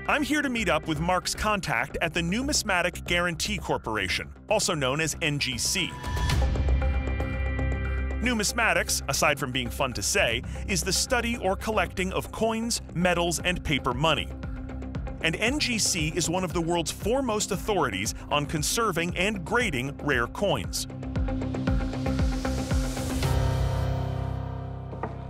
I'm here to meet up with Mark's contact at the Numismatic Guarantee Corporation, also known as NGC. Numismatics, aside from being fun to say, is the study or collecting of coins, metals, and paper money. And NGC is one of the world's foremost authorities on conserving and grading rare coins.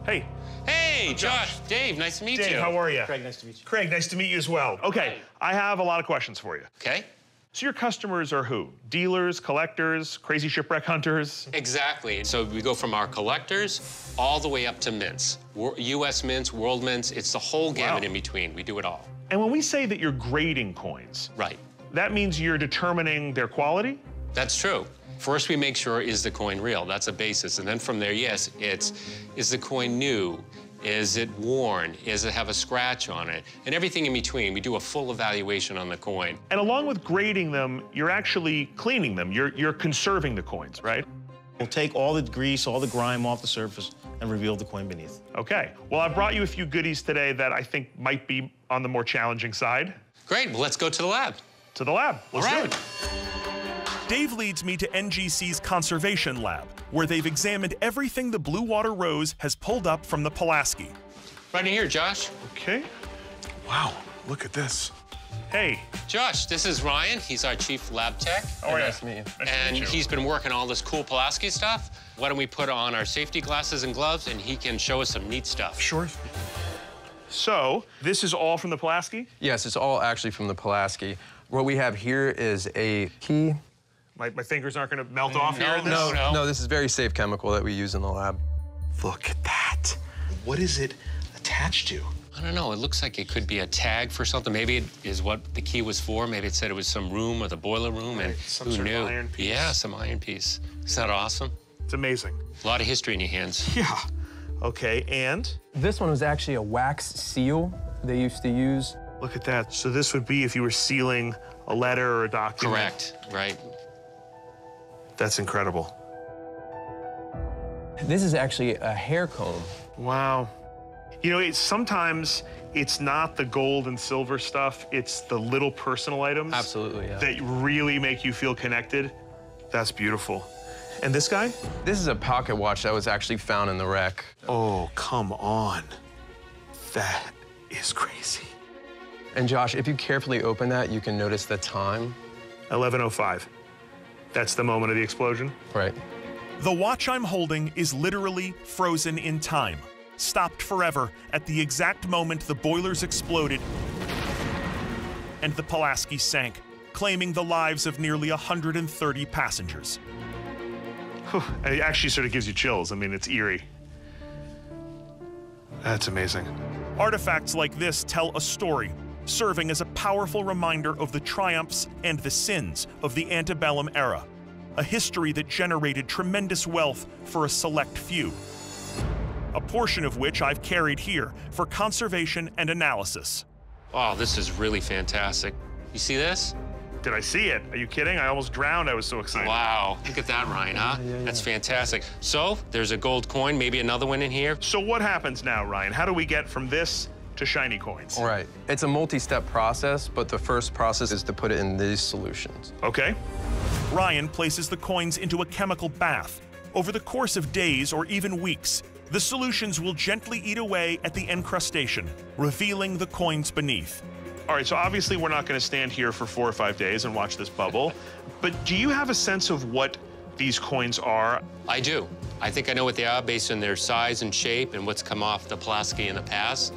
Hey. Hey, Josh, Dave, nice to meet you. Dave, how are you? Craig, nice to meet you. Craig, nice to meet you as well. Okay, I have a lot of questions for you. Okay. So your customers are who? Dealers, collectors, crazy shipwreck hunters? Exactly. So we go from our collectors all the way up to mints. U.S. mints, world mints, it's the whole gamut in between. We do it all. And when we say that you're grading coins, right, that means you're determining their quality? That's true. First, we make sure, is the coin real? That's a basis. And then from there, yes, is the coin new? Is it worn? Does it have a scratch on it? And everything in between. We do a full evaluation on the coin. And along with grading them, you're actually cleaning them. You're conserving the coins, right? We'll take all the grease, all the grime off the surface and reveal the coin beneath. Okay. Well, I brought you a few goodies today that I think might be on the more challenging side. Great. Well, let's go to the lab. To the lab. Let's do it. Dave leads me to NGC's Conservation Lab, where they've examined everything the Blue Water Rose has pulled up from the Pulaski. Right in here, Josh. Okay. Wow, look at this. Hey. Josh, this is Ryan. He's our chief lab tech. Oh, yeah. Nice to meet you. And he's been working all this cool Pulaski stuff. Why don't we put on our safety glasses and gloves, and he can show us some neat stuff. Sure. So, this is all from the Pulaski? Yes, it's all actually from the Pulaski. What we have here is a key. My fingers aren't going to melt off here? No, this is very safe chemical that we use in the lab. Look at that. What is it attached to? I don't know. It looks like it could be a tag for something. Maybe it is what the key was for. Maybe it said it was some room or the boiler room, and some who sort knew? Of iron piece. Yeah, some iron piece. Isn't that awesome? It's amazing. A lot of history in your hands. Yeah. Okay, and? This one was actually a wax seal they used to use. Look at that. So this would be if you were sealing a letter or a document. Correct. Right. That's incredible. This is actually a hair comb. Wow. You know, sometimes it's not the gold and silver stuff, it's the little personal items. Absolutely, yeah. That really make you feel connected. That's beautiful. And this guy? This is a pocket watch that was actually found in the wreck. Oh, come on. That is crazy. And Josh, if you carefully open that, you can notice the time. 11:05. That's the moment of the explosion? Right. The watch I'm holding is literally frozen in time, stopped forever at the exact moment the boilers exploded and the Pulaski sank, claiming the lives of nearly 130 passengers. It actually sort of gives you chills. I mean, it's eerie. That's amazing. Artifacts like this tell a story, serving as a powerful reminder of the triumphs and the sins of the antebellum era, a history that generated tremendous wealth for a select few, a portion of which I've carried here for conservation and analysis. Oh, this is really fantastic. You see this? Did I see it? Are you kidding? I almost drowned. I was so excited. Wow. Look at that, Ryan, huh? Yeah. That's fantastic. So, there's a gold coin, maybe another one in here. So what happens now, Ryan? How do we get from this to shiny coins? All right. It's a multi-step process, but the first process is to put it in these solutions. Okay. Ryan places the coins into a chemical bath. Over the course of days or even weeks, the solutions will gently eat away at the encrustation, revealing the coins beneath. All right, so obviously we're not going to stand here for 4 or 5 days and watch this bubble, but do you have a sense of what these coins are? I do. I think I know what they are based on their size and shape and what's come off the Pulaski in the past.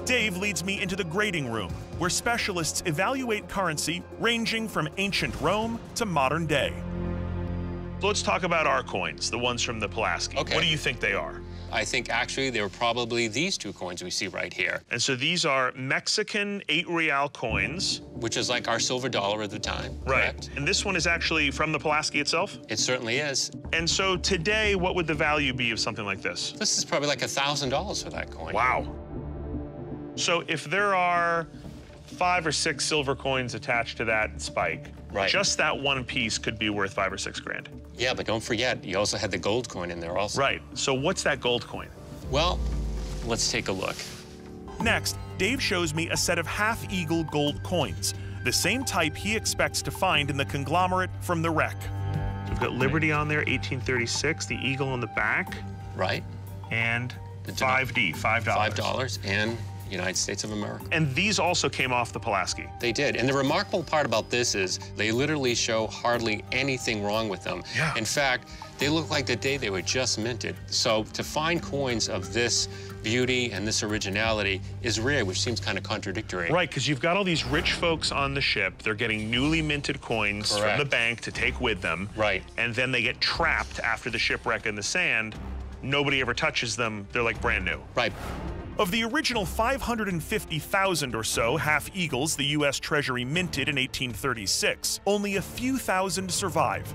Dave leads me into the grading room, where specialists evaluate currency ranging from ancient Rome to modern day. Let's talk about our coins, the ones from the Pulaski. Okay. What do you think they are? I think actually they were probably these two coins we see right here. And so these are Mexican 8 real coins. Which is like our silver dollar of the time, correct? And this one is actually from the Pulaski itself? It certainly is. And so today, what would the value be of something like this? This is probably like $1,000 for that coin. Wow. So if there are 5 or 6 silver coins attached to that spike, right, just that one piece could be worth 5 or 6 grand. Yeah, but don't forget, you also had the gold coin in there also. Right. So what's that gold coin? Well, let's take a look. Next, Dave shows me a set of half-eagle gold coins, the same type he expects to find in the conglomerate from the wreck. We've got Liberty on there, 1836, the eagle on the back. Right. And the 5D, $5. $5 and United States of America. And these also came off the Pulaski. They did. And the remarkable part about this is they literally show hardly anything wrong with them. Yeah. In fact, they look like the day they were just minted. So to find coins of this beauty and this originality is rare, which seems kind of contradictory. Right, because you've got all these rich folks on the ship. They're getting newly minted coins Correct. from the bank to take with them. Right. And then they get trapped after the shipwreck in the sand. Nobody ever touches them. They're like brand new. Right. Of the original 550,000 or so half-eagles the U.S. Treasury minted in 1836, only a few thousand survive.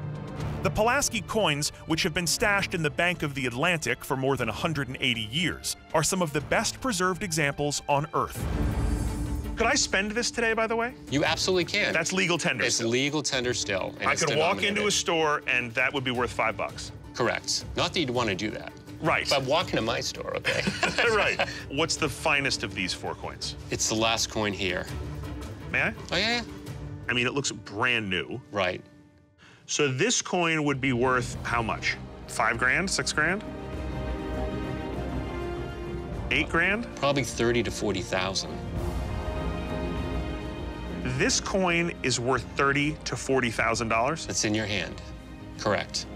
The Pulaski coins, which have been stashed in the Bank of the Atlantic for more than 180 years, are some of the best preserved examples on Earth. Could I spend this today, by the way? You absolutely can. That's legal tender It's still. legal tender still. And I it's could walk into denominated. a store and that would be worth $5. Correct. Not that you'd want to do that. Right. But walk into my store, okay? Right. What's the finest of these 4 coins? It's the last coin here. May I? Oh, yeah? I mean, it looks brand new. Right. So this coin would be worth how much? 5 grand, 6 grand? 8 grand? Probably 30 to 40,000. This coin is worth $30,000 to $40,000. That's in your hand. Correct.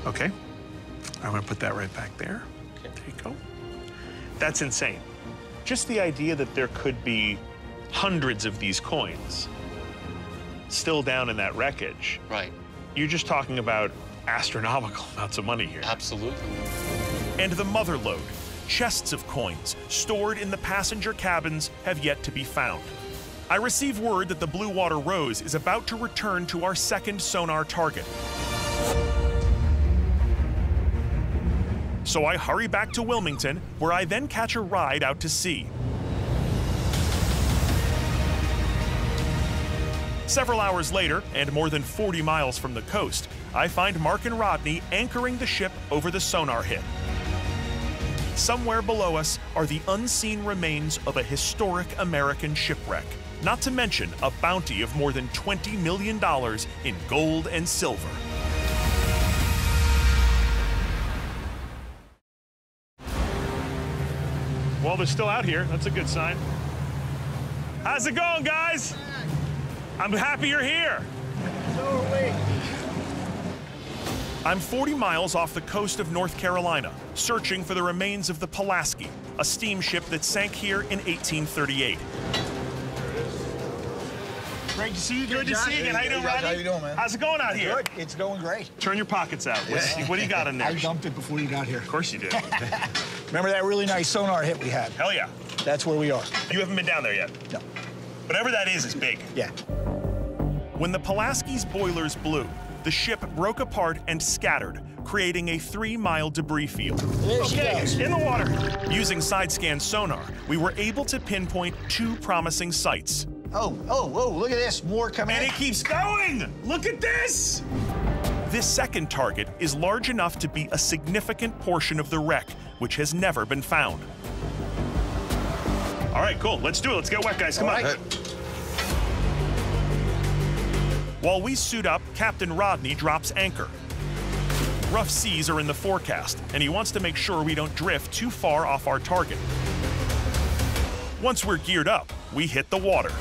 Okay. I'm gonna put that right back there. Okay. There you go. That's insane. Just the idea that there could be hundreds of these coins still down in that wreckage. Right. You're just talking about astronomical amounts of money here. Absolutely. And the mother lode, chests of coins stored in the passenger cabins, have yet to be found. I receive word that the Blue Water Rose is about to return to our second sonar target. So I hurry back to Wilmington, where I then catch a ride out to sea. Several hours later, and more than 40 miles from the coast, I find Mark and Rodney anchoring the ship over the sonar hit. Somewhere below us are the unseen remains of a historic American shipwreck, not to mention a bounty of more than $20 million in gold and silver. Well, they're still out here. That's a good sign. How's it going, guys? I'm happy you're here. So are we. I'm 40 miles off the coast of North Carolina, searching for the remains of the Pulaski, a steamship that sank here in 1838. Great to see you. Good to see you again. How you doing, Rodney? How you doing, man? How's it going out here? Good. It's going great. Turn your pockets out. What do you got in there? I dumped it before you got here. Of course you do. Remember that really nice sonar hit we had? Hell yeah. That's where we are. You haven't been down there yet? No. Whatever that is big. Yeah. When the Pulaski's boilers blew, the ship broke apart and scattered, creating a 3-mile debris field. There she goes. In the water. Using side-scan sonar, we were able to pinpoint 2 promising sites. Oh, look at this. More coming And in. it keeps going! Look at this! This second target is large enough to be a significant portion of the wreck, which has never been found. All right, cool. Let's do it. Let's get wet, guys. Come on. right. While we suit up, Captain Rodney drops anchor. Rough seas are in the forecast, and he wants to make sure we don't drift too far off our target. Once we're geared up, we hit the water.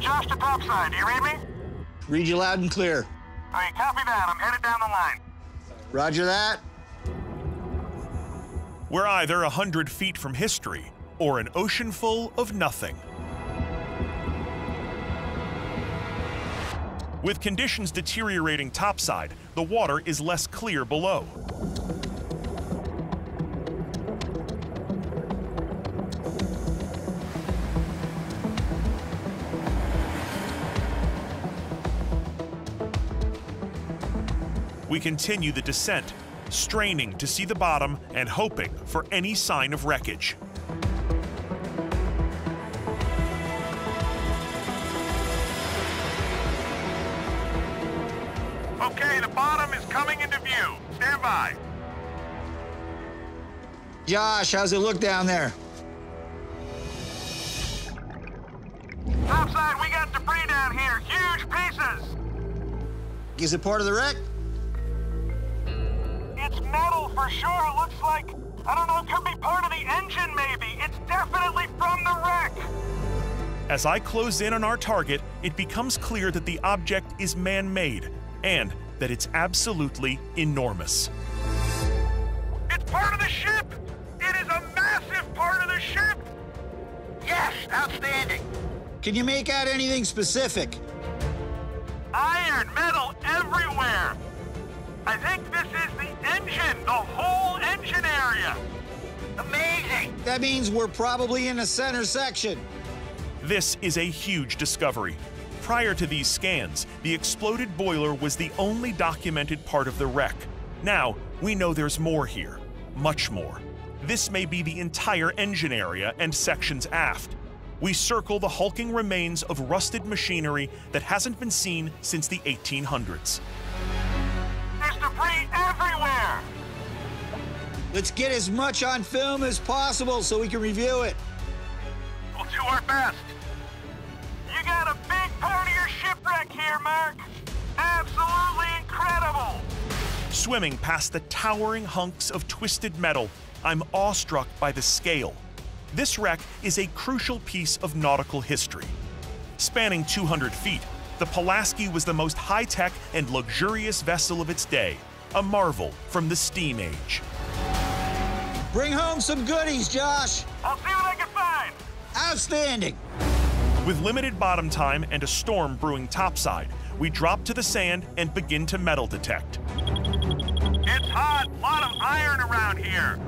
Josh to topside, do you read me? Read you loud and clear. All right, copy that. I'm headed down the line. Roger that. We're either 100 feet from history or an ocean full of nothing. With conditions deteriorating topside, the water is less clear below. We continue the descent, straining to see the bottom and hoping for any sign of wreckage. Okay, the bottom is coming into view. Stand by. Josh, how's it look down there? Topside, we got debris down here. Huge pieces. Is it part of the wreck? It's metal for sure. It looks like, I don't know, it could be part of the engine maybe. It's definitely from the wreck. As I close in on our target, it becomes clear that the object is man-made and that it's absolutely enormous. It's part of the ship. It is a massive part of the ship. Yes, outstanding. Can you make out anything specific? Iron, metal everywhere. I think this is the engine, the whole engine area. Amazing. That means we're probably in the center section. This is a huge discovery. Prior to these scans, the exploded boiler was the only documented part of the wreck. Now, we know there's more here, much more. This may be the entire engine area and sections aft. We circle the hulking remains of rusted machinery that hasn't been seen since the 1800s. There's debris everywhere. Let's get as much on film as possible so we can review it. We'll do our best. You got a big part of your shipwreck here, Mark. Absolutely incredible. Swimming past the towering hunks of twisted metal, I'm awestruck by the scale. This wreck is a crucial piece of nautical history. Spanning 200 feet, the Pulaski was the most high-tech and luxurious vessel of its day, a marvel from the steam age. Bring home some goodies, Josh. I'll see what I can find. Outstanding. With limited bottom time and a storm brewing topside, we drop to the sand and begin to metal detect. It's hot. A lot of iron around here.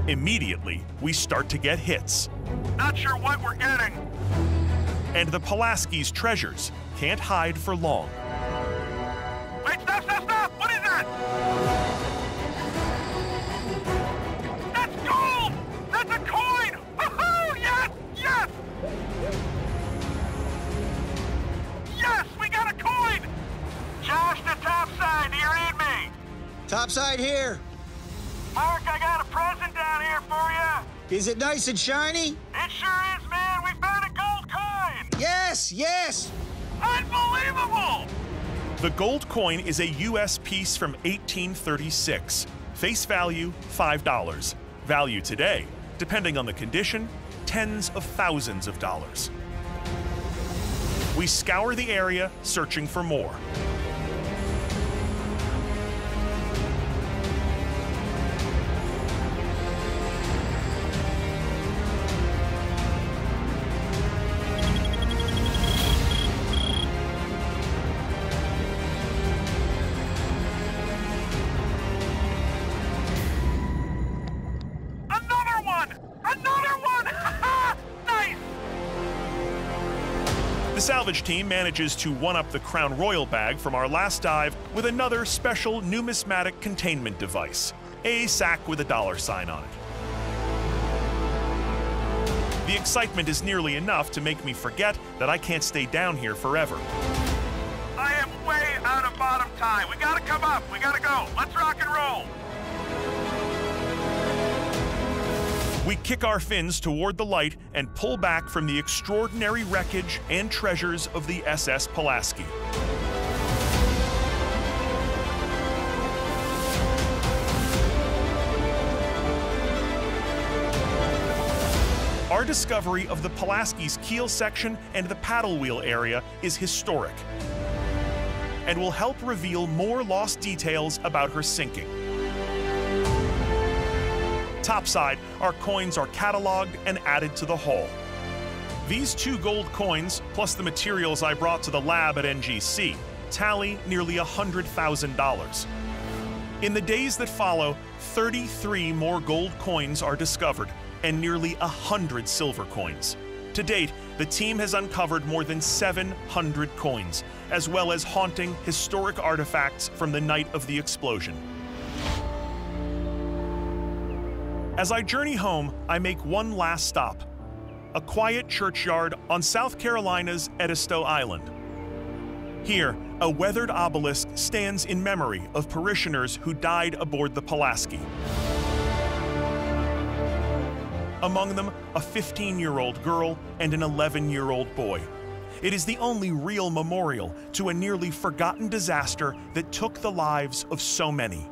Immediately, we start to get hits. Not sure what we're getting. And the Pulaski's treasures can't hide for long. Wait, stop, stop, stop! What is that? That's gold! That's a coin! Woohoo! Yes! Yes! Yes! We got a coin! Josh, the topside, do you read me? Topside here. Mark, I got a present down here for you. Is it nice and shiny? It sure is, man. We found a gold coin. Yes, yes. Unbelievable! The gold coin is a U.S. piece from 1836. Face value, $5. Value today, depending on the condition, tens of thousands of dollars. We scour the area, searching for more. The salvage team manages to one-up the Crown Royal bag from our last dive with another special numismatic containment device, a sack with a $sign on it. The excitement is nearly enough to make me forget that I can't stay down here forever. I am way out of bottom time. We gotta come up. We gotta go. Let's rock and roll. We kick our fins toward the light and pull back from the extraordinary wreckage and treasures of the SS Pulaski. Our discovery of the Pulaski's keel section and the paddle wheel area is historic and will help reveal more lost details about her sinking. Topside, our coins are cataloged and added to the hull. These 2 gold coins, plus the materials I brought to the lab at NGC, tally nearly $100,000. In the days that follow, 33 more gold coins are discovered, and nearly 100 silver coins. To date, the team has uncovered more than 700 coins, as well as haunting historic artifacts from the night of the explosion. As I journey home, I make one last stop, a quiet churchyard on South Carolina's Edisto Island. Here, a weathered obelisk stands in memory of parishioners who died aboard the Pulaski. Among them, a 15-year-old girl and an 11-year-old boy. It is the only real memorial to a nearly forgotten disaster that took the lives of so many.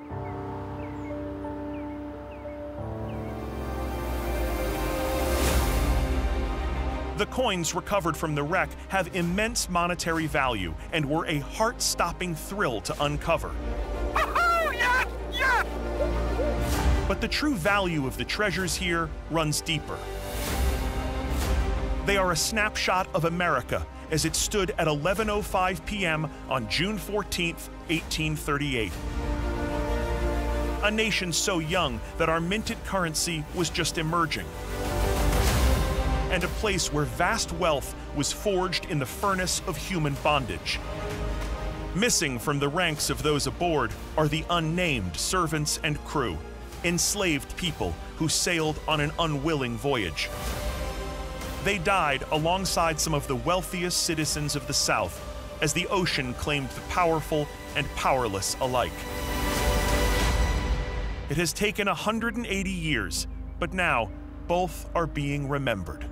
The coins recovered from the wreck have immense monetary value and were a heart-stopping thrill to uncover. Oh, yes! Yes! But the true value of the treasures here runs deeper. They are a snapshot of America as it stood at 11:05 p.m. on June 14, 1838. A nation so young that our minted currency was just emerging. And a place where vast wealth was forged in the furnace of human bondage. Missing from the ranks of those aboard are the unnamed servants and crew, enslaved people who sailed on an unwilling voyage. They died alongside some of the wealthiest citizens of the South as the ocean claimed the powerful and powerless alike. It has taken 180 years, but now both are being remembered.